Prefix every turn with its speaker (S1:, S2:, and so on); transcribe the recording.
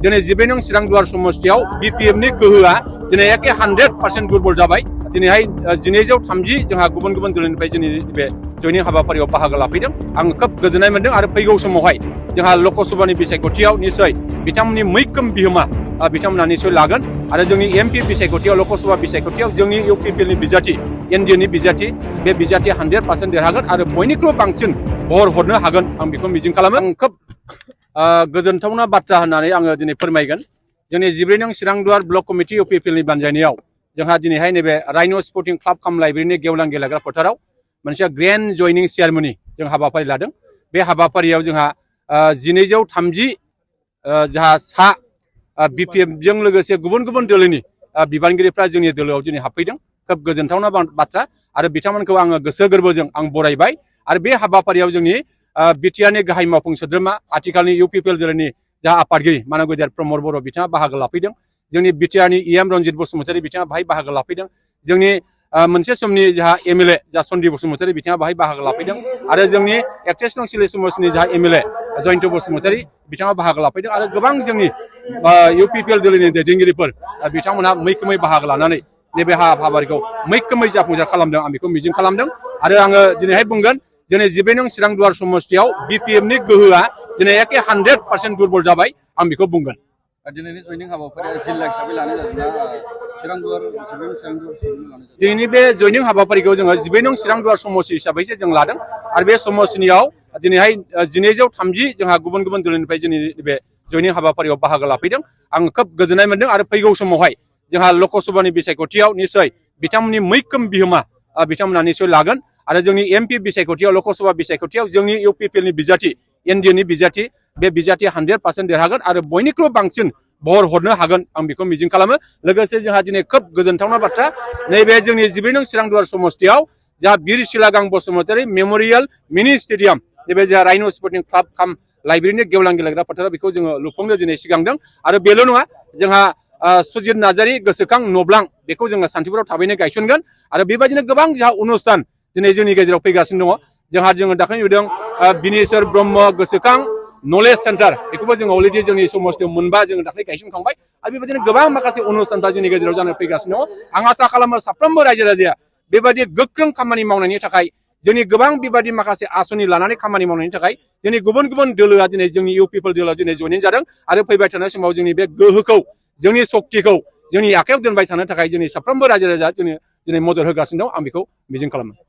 S1: दिनै 19 नं चिरांदुवार समष्टियाव बिपिएफनि गोहोआ दिनै एके 100% दुर्बल जाबाय दिनैहाय 1230 जोंहा गुबुन गुबुन दोलोनिफ्राय जोंनि बे जयनिं हाबाफारियाव बाहागो लाफैदों आं खोब गोजोननाय मोनदों आरो फैगौ समावहाय जोंहा लकसभानि बिसायख'थियाव निश्चय बिथांमोननि मैखोम बिहोमा बिथांमोना निश्चय लागोन आरो जोंनि एमपि बिसायख'थियाव लकसभा बिसायख'थियाव जोंनि इउपिपिएलनि बिजाथि एनडिएनि बिजाथि बे बिजाथिया 100% देरहागोन आरो बयनिख्रुइ बांसिन भर हरनो हागोन आं बेखौ मिजिं खालामो आं खोब गोजोनथावना बाथ्रा होननानै आङो दिनै फोरमायगोन जोंनि 14 नं चिरांदुवार ब्लक कमिटि इउपिपिएलनि बानजायनायाव जोंहा दिनैहाय नैबे राइन' स्पर्टिं क्लाब काम लाइब्रेरिनि गेवलां गेलेग्रा फोथाराव मोनसे ग्रेन्ड जयनिं सेरेमनि जों हाबाफारि लादों बे हाबाफारियाव जोंहा 1230 जोंहा सा बिपिएफजों लोगोसे गुबुन गुबुन दोलोनि बिबानगिरिफ्रा जोंनि दोलोआव दिनै हाबफैदों खोब गोजोनथावना बाथ्रा आरो बिथांमोनखौ आङो गोसो गोरबोजों आं बरायबाय आरो बे हाबाफारियाव जोंनि बिटिआरनि गाहाय मावफुं सोद्रोमा आथिखालनि इउपिपिएल दोलोनि जा आफादगिरि मानब गेदेर प्रमद बर' बिथाङा बाहागो लाफैदों जोंनि बिटिआरनि इएम रनजित बसुमतारी बिथाङा बाहाय बाहागो लाफैदों जोंनि मोनसे समनि जोंहा एमएलए जा सन्दीप बसुमतारी बिथाङा बाहाय बाहागो लाफैदों आरो जोंनि एक्ट्रेस नं सिले समाजनि जा एमएलए जयन्त बसुमतारी बिथाङा बाहागो लाफैदों आरो गोबां जोंनि इउपिपिएल दोलोनि दैदेनगिरिफोर बिथांमोनहा मैखोमै बाहागो लानानै नैबे हाबाफारिखौ मैखोमै जाफुंसार खालामदों आं बेखौ मिजिं खालामदों आरो आङो दिनैहाय बुंगोन दिनै 14 नं चिरांदुवार समष्टियाव बिपिएफनि गोहोआ दिनै एके 100% दुर्बल जाबाय आं बेखौ बुंगोन
S2: दिनैनि जयनिं हाबाफारिया जिल्ला हिसाबै लानाय जादोंना चिरांदुवार
S1: दिनैनि बे जयनिं हाबाफारिखौ जोङो 14 नं चिरांदुवार समष्टि हिसाबैसो जों लादों आरो बे समष्टिनियाव दिनैहाय 1230 जोंहा गुबुन गुबुन दोलोनिफ्राय जोंनि बे जयनिं हाबाफारियाव बाहागो लाफैदों आं खोब गोजोननाय मोनदों आरो फैगौ समावहाय जोंहा लकसभानि बिसायख'थियाव निश्चय बिथांमोननि मैखोम बिहोमा बिथांमोना निश्चय लागोन आरो जोंनि एमपि बिसायख'थियाव लकसभा बिसायख'थियाव जोंनि इउपिपिएलनि बिजाथि एनडिएनि बिजाथि बे बिजाथिया 100% देरहागोन आरो बयनिख्रुइ बांसिन भर हरनो हागोन आं बेखौ मिजिं खालामो लोगोसे जोंहा दिनै खोब गोजोनथावना बाथ्रा नैबे जोंनि 14 नं चिरांदुवार समष्टियाव जा बिर सिलागां बसुमतारी मेम'रियेल मिनि स्टेडियाम नैबे जोंहा राइन' स्पर्टिं क्लाब काम लाइब्रेरिनि गेवलां गेलेग्रा फोथाराव बेखौ जोङो लुफुंनो दिनै सिगांदों आरो बेल' नङा जोंहा सुजित नार्जारी गोसोखां नब्लां बेखौ जोङो सान्तिपुराव थाबैनो गायसनगोन आरो बेबायदिनो गोबां जोंहा अनुस्थान दिनै जोंनि गेजेराव फैगासिनो दङ जोङो दाखालि नुदों बिनेश्वर ब्रह्म गोसोखां नलेज सेन्टार बेखौबो जोङो अलरेडि जोंनि समष्टियाव मोनबा जोङो दाखालि गायसनखांबाय आरो बेबायदिनो गोबां माखासे अनुस्थानफ्रा जोंनि गेजेराव जानो फैगासिनो दङ आं आसा खालामो साफ्रोमबो रायजो राजाया बेबायदि गोख्रों खामानि मावनायनि थाखाय जोंनि गोबां बेबायदि माखासे आसनि लानानै खामानि मावनायनि थाखाय जोंनि गुबुन गुबुन दोलोआ दिनै जोंनि इउपिपिएल दोलोआव दिनै जयनिं जादों आरो फैबाय थानाय समाव जोंनि बे गोहोखौ जोंनि सक्तिखौ जोंनि आखायाव दोनबाय थानो थाखाय जोंनि साफ्रोमबो रायजो राजा दिनै मदद होगासिनो दं आं बेखौ मिजिं खालामो